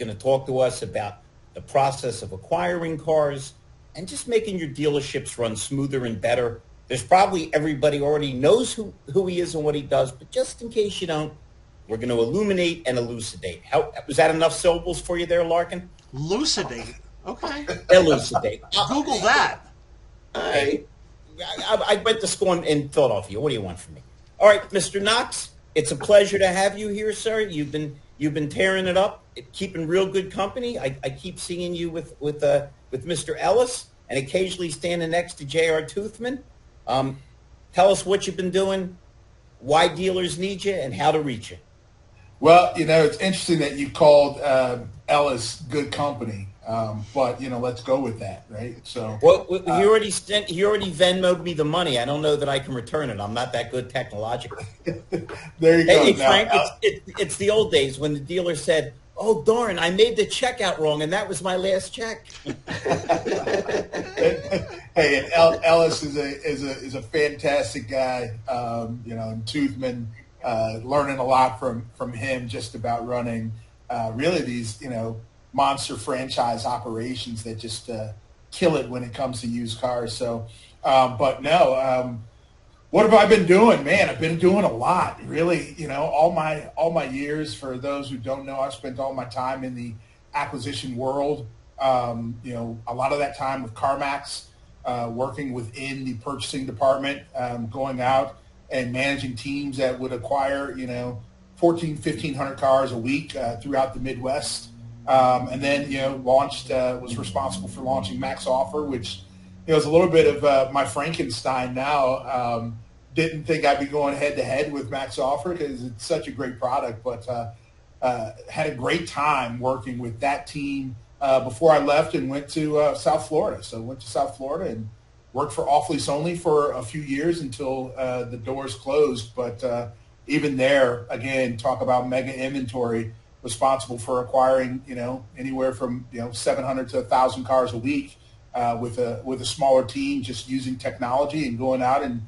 going to talk to us about the process of acquiring cars and just making your dealerships run smoother and better. There's probably everybody already knows who he is and what he does, but just in case you don't, we're going to illuminate and elucidate. How was that enough syllables for you there, Larkin? Elucidate. Okay. Elucidate. Google that. I went to school in Philadelphia. What do you want from me? All right, Mr. Knox, it's a pleasure to have you here, sir. You've been tearing it up, keeping real good company. I keep seeing you with Mr. Ellis and occasionally standing next to J.R. Toothman. Tell us what you've been doing, why dealers need you, and how to reach you. Well, it's interesting that you called Ellis good company, but let's go with that, right? So, well, he already Venmo'd me the money. I don't know that I can return it. I'm not that good technologically. There you go. Hey, Frank, it's the old days when the dealer said, "Oh darn, I made the check out wrong, and that was my last check." Hey, and Ellis is a fantastic guy. And Toothman. Learning a lot from him just about running really these monster franchise operations that just kill it when it comes to used cars. So, but no, what have I been doing? Man, I've been doing a lot. Really, all my years. For those who don't know, I've spent all my time in the acquisition world. A lot of that time with CarMax, working within the purchasing department, going out and managing teams that would acquire, 1,500 cars a week throughout the Midwest. And then, was responsible for launching Max Offer, which is a little bit of my Frankenstein now. Didn't think I'd be going head-to-head with Max Offer because it's such a great product, but had a great time working with that team before I left and went to South Florida. So I went to South Florida and worked for Off Lease Only for a few years until the doors closed. But even there, again, talk about mega inventory, responsible for acquiring, anywhere from 700 to 1,000 cars a week with a smaller team, just using technology and going out and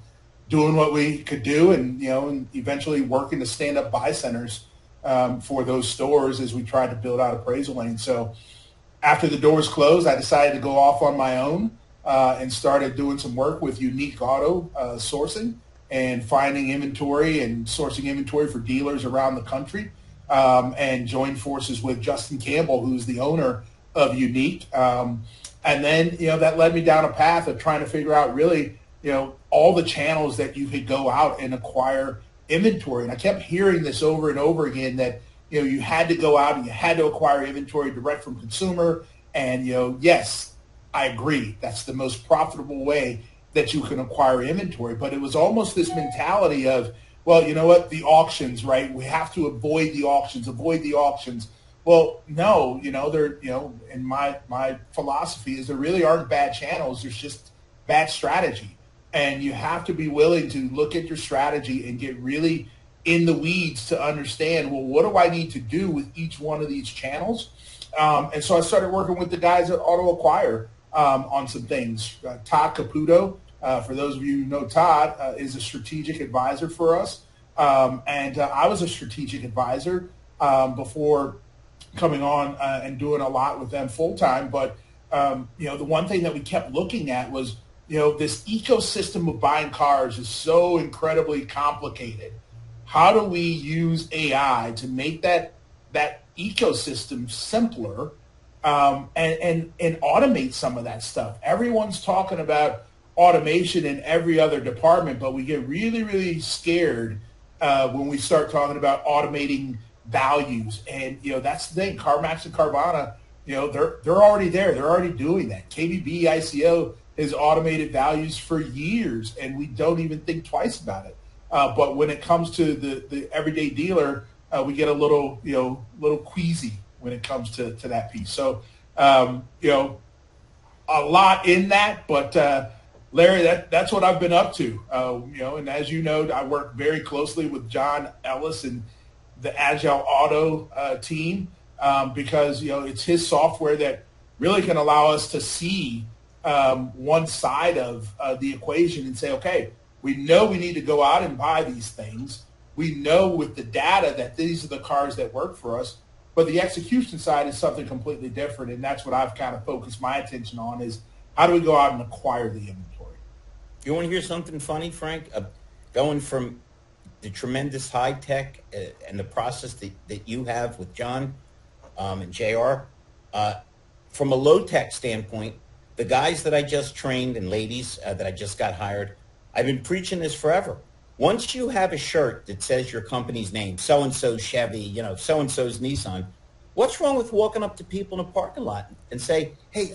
doing what we could do, and and eventually working to stand up buy centers for those stores as we tried to build out appraisal lanes. So after the doors closed, I decided to go off on my own. And started doing some work with Unique Auto sourcing and finding inventory and sourcing inventory for dealers around the country, and joined forces with Justin Campbell, who's the owner of Unique. And then, that led me down a path of trying to figure out really, all the channels that you could go out and acquire inventory. And I kept hearing this over and over again that, you had to go out and you had to acquire inventory direct from consumer. And, yes, I agree. That's the most profitable way that you can acquire inventory. But it was almost this mentality of, well, you know what, the auctions, right? We have to avoid the auctions. Well, no, they're, and my philosophy is there really aren't bad channels. There's just bad strategy. And you have to be willing to look at your strategy and get really in the weeds to understand, well, what do I need to do with each one of these channels? And so I started working with the guys at Auto Acquire on some things. Todd Caputo, for those of you who know Todd, is a strategic advisor for us. And I was a strategic advisor before coming on and doing a lot with them full-time. But, the one thing that we kept looking at was, this ecosystem of buying cars is so incredibly complicated. How do we use AI to make that ecosystem simpler and automate some of that stuff? Everyone's talking about automation in every other department, but we get really, really scared when we start talking about automating values. And, that's the thing. CarMax and Carvana, they're already there. They're already doing that. KBB, ICO has automated values for years, and we don't even think twice about it. But when it comes to the everyday dealer, we get a little queasy when it comes to that piece. So, a lot in that, but Larry, that's what I've been up to. And as you know, I work very closely with John Ellis and the Agile Auto team because, it's his software that really can allow us to see one side of the equation and say, okay, we know we need to go out and buy these things. We know with the data that these are the cars that work for us. But the execution side is something completely different, and that's what I've kind of focused my attention on is how do we go out and acquire the inventory? You want to hear something funny, Frank? Going from the tremendous high tech and the process that you have with John and JR, from a low tech standpoint, the guys that I just trained and ladies that I just got hired, I've been preaching this forever. Once you have a shirt that says your company's name, so-and-so's Chevy, so-and-so's Nissan, what's wrong with walking up to people in a parking lot and say, hey,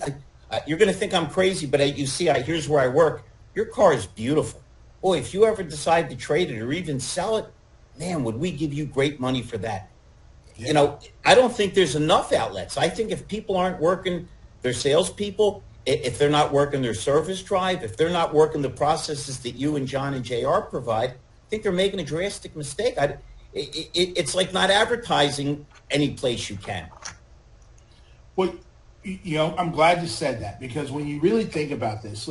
you're going to think I'm crazy, but you see, here's where I work. Your car is beautiful. Boy, if you ever decide to trade it or even sell it, man, would we give you great money for that? Yeah. I don't think there's enough outlets. I think if people aren't working their salespeople, if they're not working their service drive, if they're not working the processes that you and John and JR provide, I think they're making a drastic mistake. It's like not advertising any place you can. Well, I'm glad you said that because when you really think about this,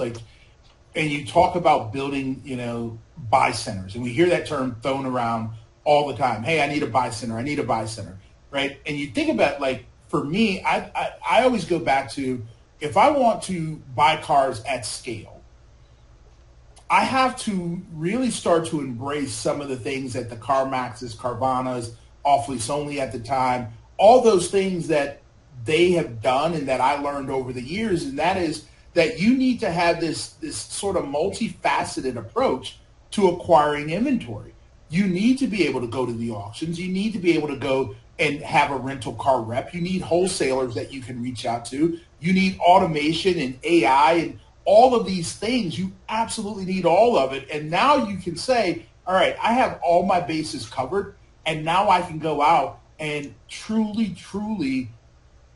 and you talk about building, buy centers, and we hear that term thrown around all the time. Hey, I need a buy center. I need a buy center, right? And you think about, for me, I always go back to, if I want to buy cars at scale, I have to really start to embrace some of the things that the CarMaxes, Carvanas, off lease only at the time, all those things that they have done and that I learned over the years, and that is that you need to have this sort of multifaceted approach to acquiring inventory. You need to be able to go to the auctions. You need to be able to go and have a rental car rep. You need wholesalers that you can reach out to. You need automation and AI and all of these things. You absolutely need all of it. And now you can say, all right, I have all my bases covered, and now I can go out and truly, truly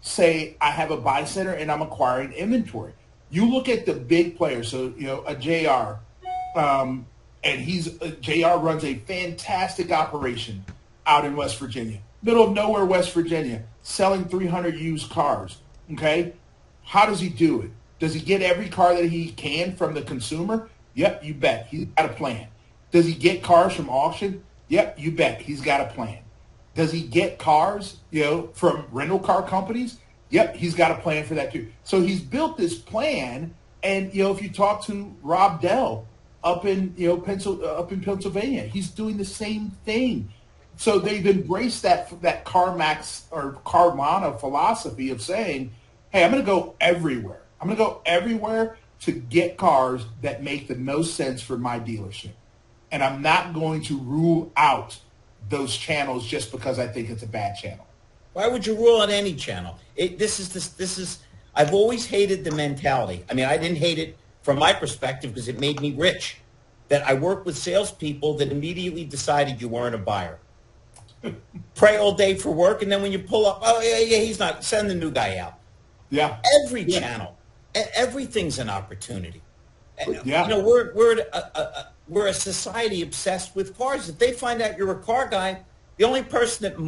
say I have a buy center and I'm acquiring inventory. You look at the big players, so, a JR, and JR runs a fantastic operation out in West Virginia. Middle of nowhere, West Virginia, selling 300 used cars, okay? How does he do it? Does he get every car that he can from the consumer? Yep, you bet. He's got a plan. Does he get cars from auction? Yep, you bet. He's got a plan. Does he get cars, from rental car companies? Yep, he's got a plan for that too. So he's built this plan, and, if you talk to Rob Dell up in Pennsylvania, he's doing the same thing. So they've embraced that CarMax or Carvana philosophy of saying, hey, I'm going to go everywhere. I'm going to go everywhere to get cars that make the most sense for my dealership. And I'm not going to rule out those channels just because I think it's a bad channel. Why would you rule out any channel? I've always hated the mentality. I mean, I didn't hate it from my perspective because it made me rich. That I worked with salespeople that immediately decided you weren't a buyer. Pray all day for work, and then when you pull up, oh yeah, he's not. Send the new guy out. Yeah. Every channel, everything's an opportunity. Yeah. We're a society obsessed with cars. If they find out you're a car guy, the only person that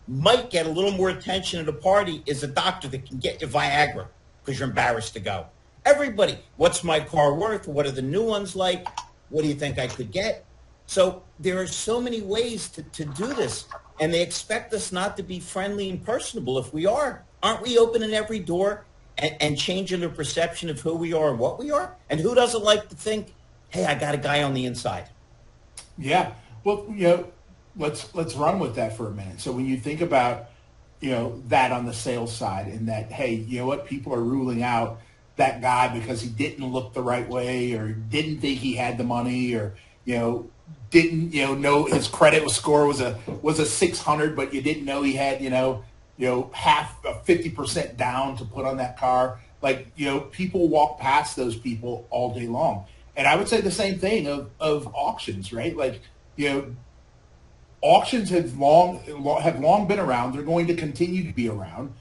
might get a little more attention at a party is a doctor that can get you Viagra because you're embarrassed to go. Everybody, what's my car worth? What are the new ones like? What do you think I could get? So there are so many ways to do this, and they expect us not to be friendly and personable. If we are, aren't we opening every door and changing the perception of who we are and what we are? And who doesn't like to think, hey, I got a guy on the inside? Yeah. Well, let's run with that for a minute. So when you think about, that on the sales side and that, hey, you know what, people are ruling out that guy because he didn't look the right way or didn't think he had the money or, didn't, know his credit score was a 600, but you didn't know he had, half 50% down to put on that car. People walk past those people all day long. And I would say the same thing of auctions, right? Auctions have long been around. They're going to continue to be around.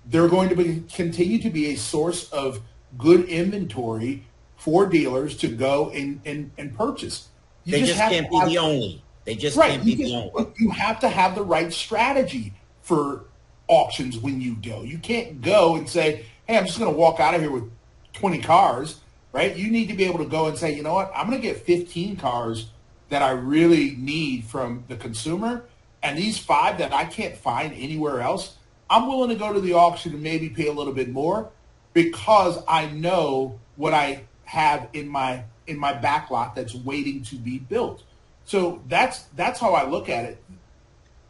They're going to continue to be a source of good inventory for dealers to go and purchase. They just can't be the only. They just can't be the only. You have to have the right strategy for auctions when you go. You can't go and say, hey, I'm just going to walk out of here with 20 cars, right? You need to be able to go and say, you know what, I'm going to get 15 cars that I really need from the consumer, and these 5 that I can't find anywhere else, I'm willing to go to the auction and maybe pay a little bit more because I know what I have in my back lot that's waiting to be built. So that's how I look at it.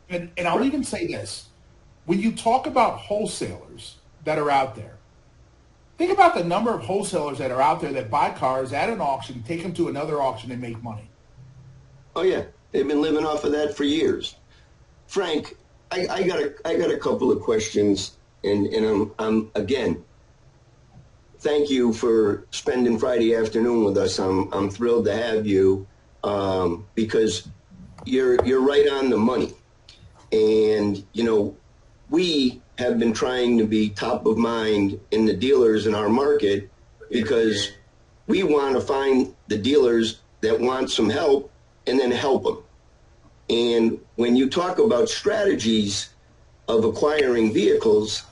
And I'll even say this. When you talk about wholesalers that are out there, think about the number of wholesalers that are out there that buy cars at an auction, take them to another auction, and make money. Oh yeah, they've been living off of that for years. Frank, I got a couple of questions, and I'm again. Thank you for spending Friday afternoon with us. I'm thrilled to have you because you're right on the money, and we have been trying to be top of mind in the dealers in our market because we want to find the dealers that want some help and then help them. And when you talk about strategies of acquiring vehicles,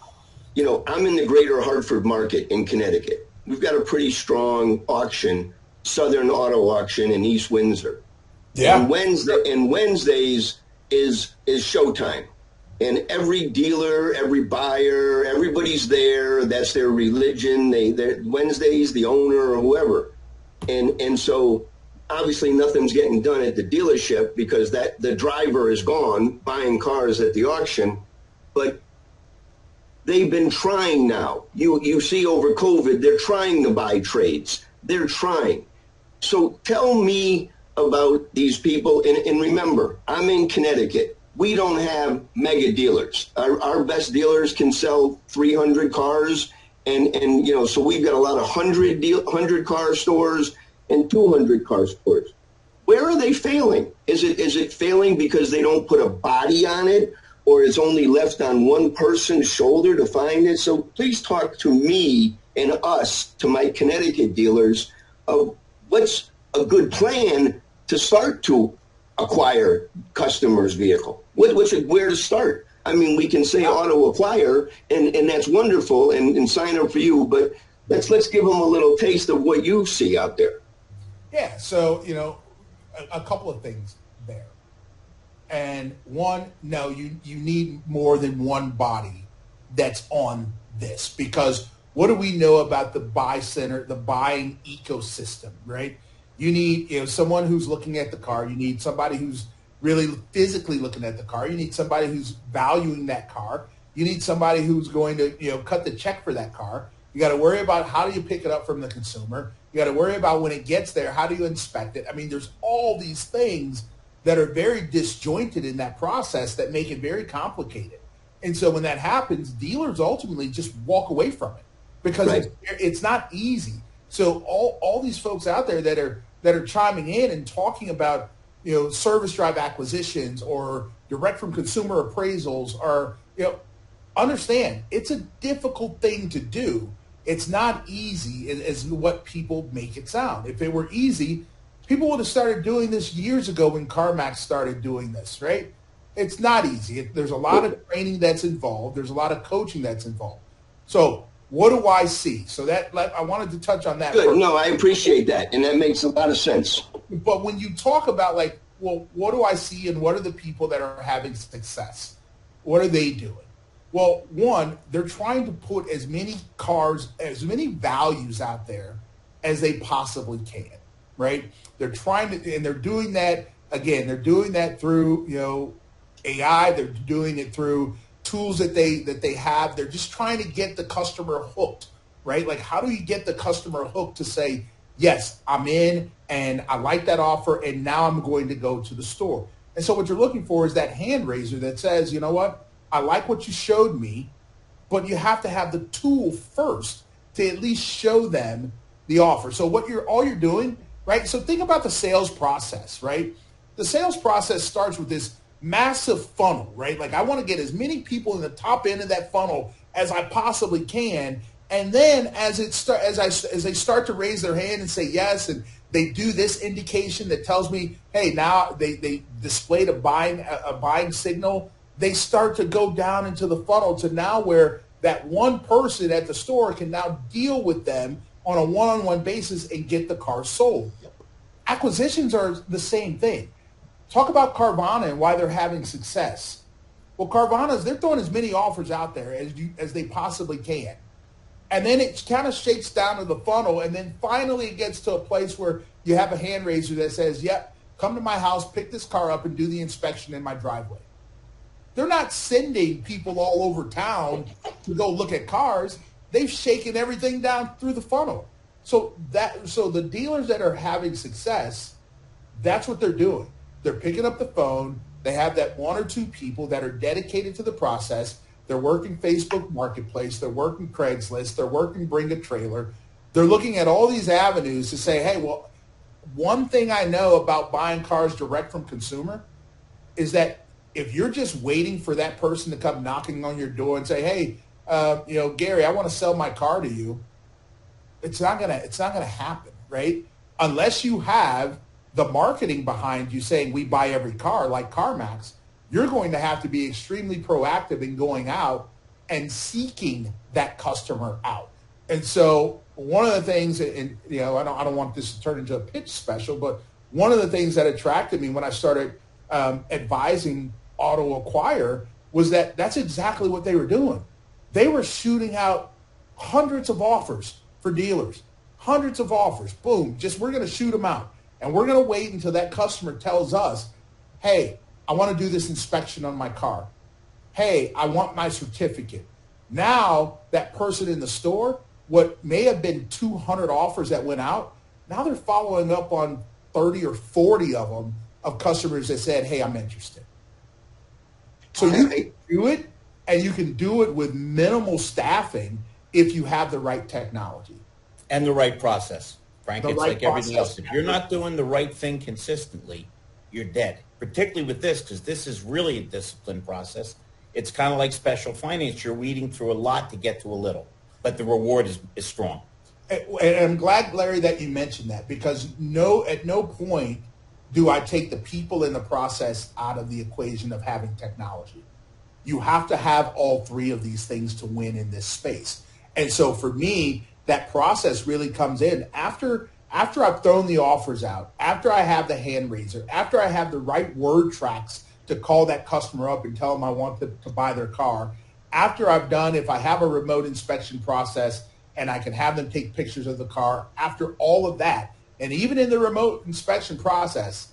I'm in the greater Hartford market in Connecticut. We've got a pretty strong auction, Southern Auto Auction in East Windsor. Yeah. And Wednesdays is showtime. And every dealer, every buyer, everybody's there. That's their religion. They're Wednesdays, the owner or whoever. And so obviously nothing's getting done at the dealership because the driver is gone buying cars at the auction. But they've been trying now. You see over COVID, they're trying to buy trades. They're trying. So tell me about these people. And remember, I'm in Connecticut. We don't have mega dealers. Our best dealers can sell 300 cars. And so we've got a lot of 100 car stores and 200 car stores. Where are they failing? Is it failing because they don't put a body on it, or it's only left on one person's shoulder to find it? So please talk to me and us, to my Connecticut dealers, of what's a good plan to start to acquire customers' vehicle. Where to start? I mean, we can say auto acquire, and that's wonderful, and sign up for you, but let's give them a little taste of what you see out there. Yeah, so, a couple of things there. And one, no, you need more than one body that's on this, because what do we know about the buy center, the buying ecosystem, right? You need, someone who's looking at the car. You need somebody who's really physically looking at the car. You need somebody who's valuing that car. You need somebody who's going to, cut the check for that car. You got to worry about how do you pick it up from the consumer. You got to worry about when it gets there, how do you inspect it? I mean, there's all these things that are very disjointed in that process that make it very complicated. And so when that happens, dealers ultimately just walk away from it because right. it's not easy. So all these folks out there that are chiming in and talking about, service drive acquisitions or direct from consumer appraisals are, understand it's a difficult thing to do. It's not easy as what people make it sound. If it were easy, people would have started doing this years ago when CarMax started doing this, right? It's not easy. There's a lot of training that's involved. There's a lot of coaching that's involved. So what do I see? So I wanted to touch on that. Good. First. No, I appreciate that. And that makes a lot of sense. But when you talk about what do I see and what are the people that are having success? What are they doing? Well, one, they're trying to put as many cars, as many values out there as they possibly can, right? They're trying to, and they're doing that, again, they're doing that through, AI. They're doing it through tools that they have. They're just trying to get the customer hooked, right? Like, how do you get the customer hooked to say, yes, I'm in and I like that offer and now I'm going to go to the store. And so what you're looking for is that hand raiser that says, you know what? I like what you showed me, but you have to have the tool first to at least show them the offer. So all you're doing, right? So think about the sales process, right? The sales process starts with this massive funnel, right? Like, I want to get as many people in the top end of that funnel as I possibly can. And then as they start to raise their hand and say yes, and they do this indication that tells me, hey, now they displayed a buying signal, they start to go down into the funnel to now where that one person at the store can now deal with them on a one-on-one basis and get the car sold. Acquisitions are the same thing. Talk about Carvana and why they're having success. Well, Carvana's, they're throwing as many offers out there as they possibly can. And then it kind of shakes down to the funnel, and then finally it gets to a place where you have a hand raiser that says, yep, come to my house, pick this car up, and do the inspection in my driveway. They're not sending people all over town to go look at cars. They've shaken everything down through the funnel. So the dealers that are having success, that's what they're doing. They're picking up the phone. They have that one or two people that are dedicated to the process. They're working Facebook Marketplace. They're working Craigslist. They're working Bring a Trailer. They're looking at all these avenues to say, hey, well, one thing I know about buying cars direct from consumer is that if you're just waiting for that person to come knocking on your door and say, hey, Gary, I want to sell my car to you, it's not gonna happen, right? Unless you have the marketing behind you saying we buy every car like CarMax, you're going to have to be extremely proactive in going out and seeking that customer out. And so one of the things, and I don't want this to turn into a pitch special, but one of the things that attracted me when I started advising Auto Acquire was that that's exactly what they were doing. They were shooting out hundreds of offers for dealers, hundreds of offers. Boom, we're going to shoot them out. And we're going to wait until that customer tells us, hey, I want to do this inspection on my car. Hey, I want my certificate. Now that person in the store, what may have been 200 offers that went out, now they're following up on 30 or 40 of them of customers that said, hey, I'm interested. So you can do it, and you can do it with minimal staffing if you have the right technology. And the right process, Frank. It's right like everything process. else. If you're not doing the right thing consistently, you're dead. Particularly with this, because this is really a disciplined process. It's kind of like special finance. You're weeding through a lot to get to a little, but the reward is strong. And I'm glad, Larry, that you mentioned that, because at no point do I take the people in the process out of the equation of having technology. You have to have all three of these things to win in this space. And so for me, that process really comes in after I've thrown the offers out, after I have the hand raiser, after I have the right word tracks to call that customer up and tell them I want to buy their car, after I've done, if I have a remote inspection process and I can have them take pictures of the car, after all of that, and even in the remote inspection process,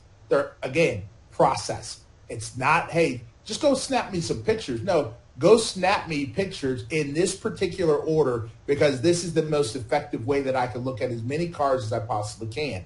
process. It's not, hey, just go snap me some pictures. No, go snap me pictures in this particular order, because this is the most effective way that I can look at as many cars as I possibly can.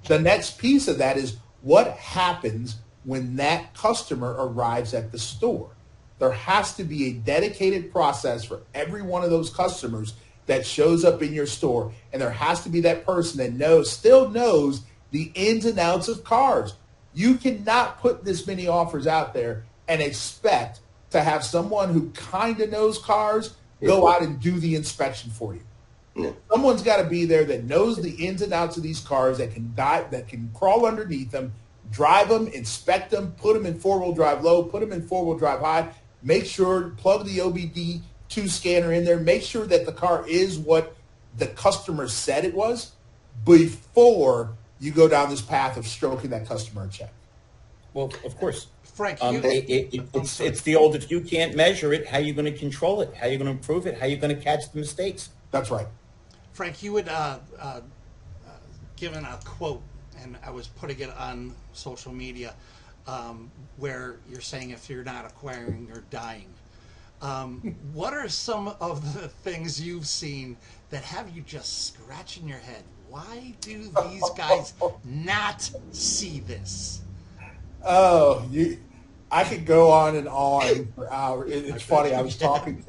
The next piece of that is what happens when that customer arrives at the store. There has to be a dedicated process for every one of those customers that shows up in your store. And there has to be that person that still knows the ins and outs of cars. You cannot put this many offers out there and expect to have someone who kind of knows cars go out and do the inspection for you. Yeah. Someone's got to be there that knows the ins and outs of these cars, that can crawl underneath them, drive them, inspect them, put them in four-wheel drive low, put them in four-wheel drive high, make sure, plug the OBD2 scanner in there, make sure that the car is what the customer said it was before you go down this path of stroking that customer a check. Well, of course. Frank, It's the old, if you can't measure it, how are you going to control it? How are you going to improve it? How are you going to catch the mistakes? That's right. Frank, you had given a quote, and I was putting it on social media, where you're saying if you're not acquiring, you're dying. What are some of the things you've seen that have you just scratching your head? Why do these guys not see this? Oh, I could go on and on for hours. It's funny. I was talking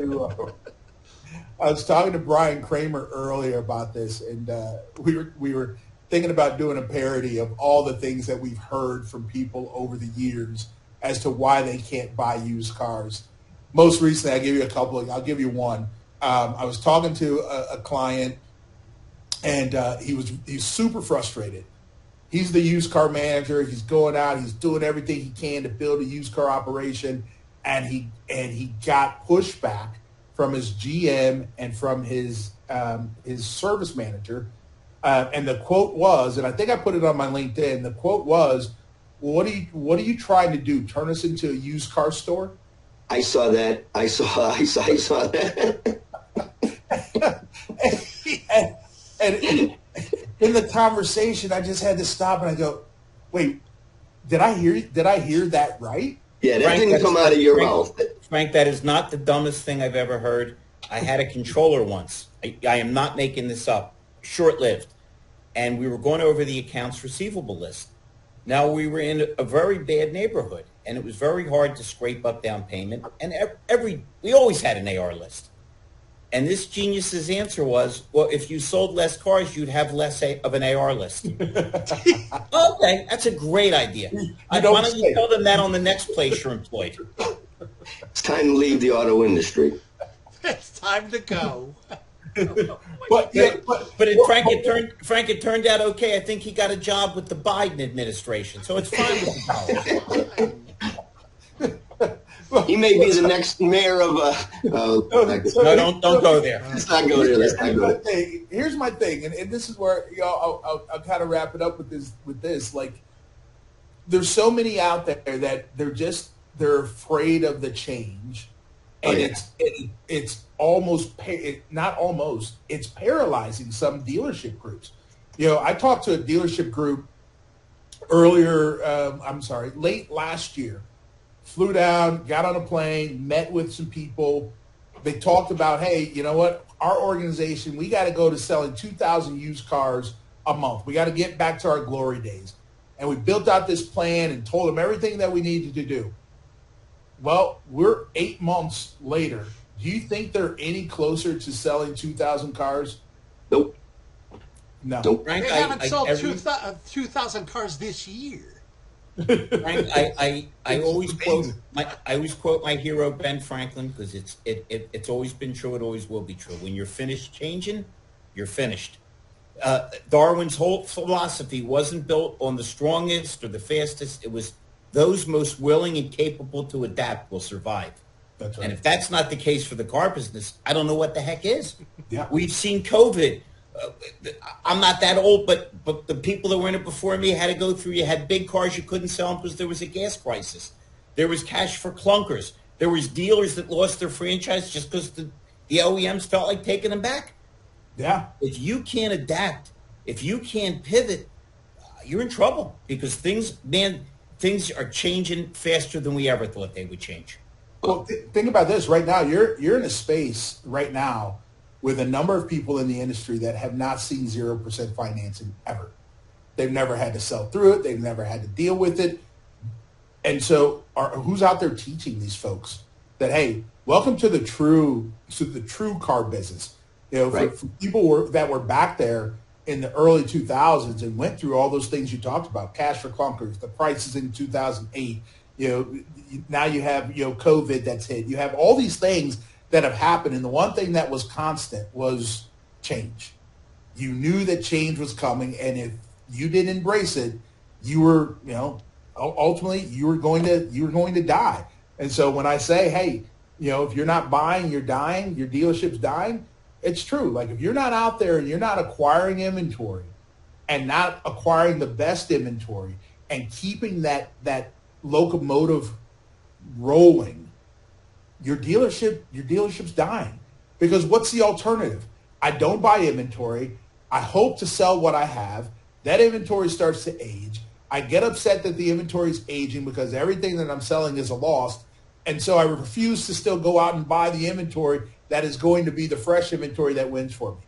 to Brian Kramer earlier about this, and we were thinking about doing a parody of all the things that we've heard from people over the years as to why they can't buy used cars. Most recently, I'll give you one. I was talking to a client, and he's super frustrated. He's the used car manager. He's going out. He's doing everything he can to build a used car operation, and he got pushback from his GM and from his service manager. And the quote was, and I think I put it on my LinkedIn. The quote was, "What are you trying to do? Turn us into a used car store?" I saw that. I saw that. and in the conversation, I just had to stop and I go, wait, did I hear that right? Yeah, that Frank, didn't come out of your mouth. Frank, that is not the dumbest thing I've ever heard. I had a controller once. I am not making this up. Short-lived. And we were going over the accounts receivable list. Now, we were in a very bad neighborhood, and it was very hard to scrape up down payment. And we always had an AR list. And this genius's answer was, well, if you sold less cars, you'd have less of an AR list. Okay, that's a great idea. Why don't you tell them that on the next place you're employed? It's time to leave the auto industry. It's time to go. But Frank, it turned out okay. I think he got a job with the Biden administration, so it's fine with the dollars. He may be the next mayor of. No, don't go there. Let's not go there. Let's not go there. Here's my thing, and this is where I'll kind of wrap it up with this. Like, there's so many out there that they're afraid of the change, and it's it's paralyzing some dealership groups. I talked to a dealership group late last year. Flew down, got on a plane, met with some people. They talked about, hey, you know what? Our organization, we got to go to selling 2,000 used cars a month. We got to get back to our glory days. And we built out this plan and told them everything that we needed to do. Well, we're 8 months later. Do you think they're any closer to selling 2,000 cars? Nope. No. Nope. They haven't sold 2,000 cars this year. Frank, I always quote my hero Ben Franklin, because it's always been true. It always will be true. When you're finished changing, you're finished. Darwin's whole philosophy wasn't built on the strongest or the fastest. It was those most willing and capable to adapt will survive. That's right. And if that's not the case for the car business, I don't know what the heck is. Yeah. We've seen COVID. I'm not that old, but the people that were in it before me had to go through. You had big cars, you couldn't sell them because there was a gas crisis. There was cash for clunkers. There was dealers that lost their franchise just because the OEMs felt like taking them back. Yeah. If you can't adapt, if you can't pivot, you're in trouble, because things are changing faster than we ever thought they would change. Well, think about this right now. You're in a space right now with a number of people in the industry that have not seen 0% financing ever. They've never had to sell through it. They've never had to deal with it. And so who's out there teaching these folks that, hey, welcome to the true car business. Right. For people that were back there in the early 2000s and went through all those things you talked about, cash for clunkers, the prices in 2008, now you have, COVID that's hit. You have all these things that have happened, and the one thing that was constant was change. You knew that change was coming, and if you didn't embrace it, you were, ultimately you were going to die. And so when I say, hey, if you're not buying, you're dying, your dealership's dying, it's true. Like, if you're not out there and you're not acquiring inventory and not acquiring the best inventory and keeping that locomotive rolling, your dealership's dying. Because what's the alternative? I don't buy inventory. I hope to sell what I have. That inventory starts to age. I get upset that the inventory is aging because everything that I'm selling is a loss. And so I refuse to still go out and buy the inventory that is going to be the fresh inventory that wins for me.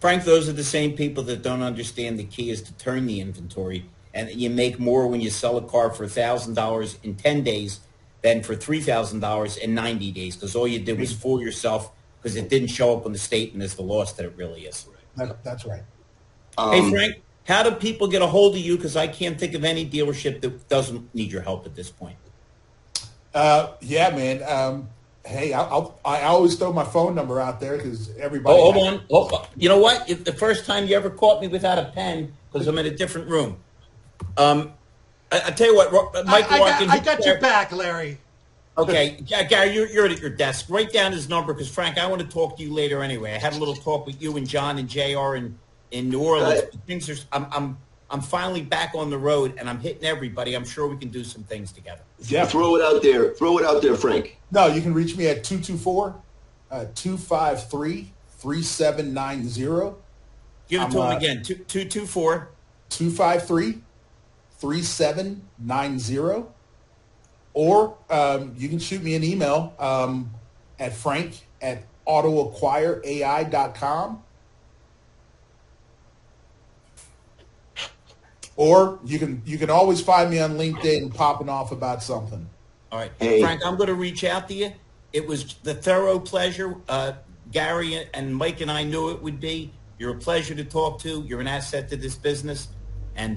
Frank, those are the same people that don't understand the key is to turn the inventory. And you make more when you sell a car for $1,000 in 10 days than for $3,000 in 90 days, because all you did was fool yourself because it didn't show up on the statement as the loss that it really is. That's right. Hey, Frank, how do people get a hold of you? Because I can't think of any dealership that doesn't need your help at this point. Yeah, man. Hey, I always throw my phone number out there because everybody. Hold on. You know what? The first time you ever caught me without a pen, because I'm in a different room. I tell you what, Mike Larkin. I got your back, Larry. Okay, Gary, you're at your desk. Write down his number, because Frank, I want to talk to you later anyway. I had a little talk with you and John and JR in New Orleans. Things are. I'm finally back on the road and I'm hitting everybody. I'm sure we can do some things together. Yeah. Throw it out there. Throw it out there, Frank. No, you can reach me at 224-253-3790. Give it to him again. 224. 253-3790. Or you can shoot me an email at frank@autoacquireai.com. Or you can always find me on LinkedIn popping off about something. All right. Hey. Frank, I'm going to reach out to you. It was the thorough pleasure. Gary and Mike and I knew it would be. You're a pleasure to talk to. You're an asset to this business. And,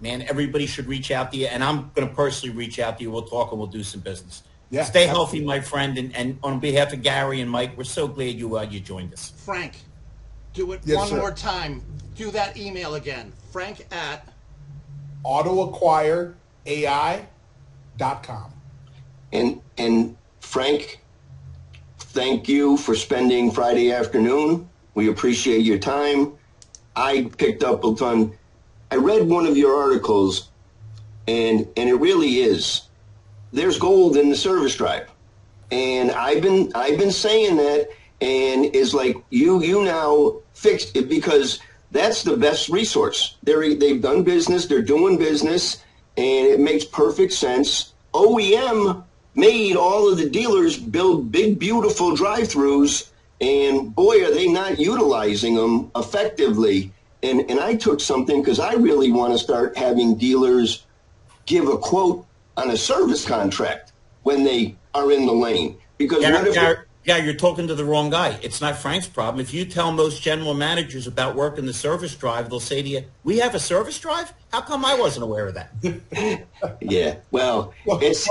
man, everybody should reach out to you. And I'm going to personally reach out to you. We'll talk and we'll do some business. Yeah, Stay absolutely. healthy, my friend. And on behalf of Gary and Mike, we're so glad you joined us. Frank, do it Yes, one sir. more time. Do that email again. Frank at autoacquireai.com. And Frank, thank you for spending Friday afternoon. We appreciate your time. I picked up a ton. I read one of your articles, and it really is. There's gold in the service drive, and I've been saying that, and it's like you now fixed it because that's the best resource. They've done business, they're doing business, and it makes perfect sense. OEM made all of the dealers build big, beautiful drive-throughs, and boy, are they not utilizing them effectively. And I took something because I really want to start having dealers give a quote on a service contract when they are in the lane. Because what if You're talking to the wrong guy. It's not Frank's problem. If you tell most general managers about working the service drive, they'll say to you, "We have a service drive? How come I wasn't aware of that?" Yeah, well, it's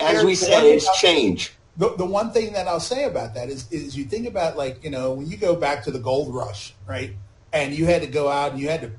as we said, it's change. The one thing that I'll say about that is you think about, like, when you go back to the gold rush, right? And you had to go out and you had to,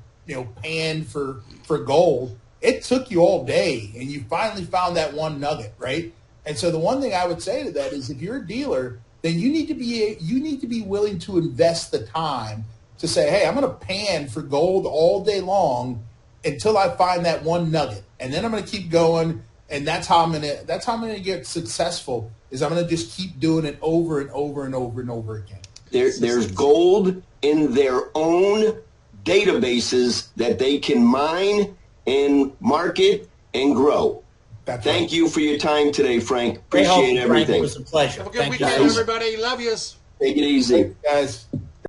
pan for gold. It took you all day, and you finally found that one nugget, right? And so the one thing I would say to that is, if you're a dealer, then you need to be willing to invest the time to say, hey, I'm going to pan for gold all day long until I find that one nugget, and then I'm going to keep going, and that's how I'm going to get successful. Is I'm going to just keep doing it over and over and over and over again. There's gold in their own databases that they can mine and market and grow. Thank you for your time today, Frank. Appreciate everything. Frank, it was a pleasure. Have a good Thank you weekend, so much. everybody. Love yous. Take it easy. Guys.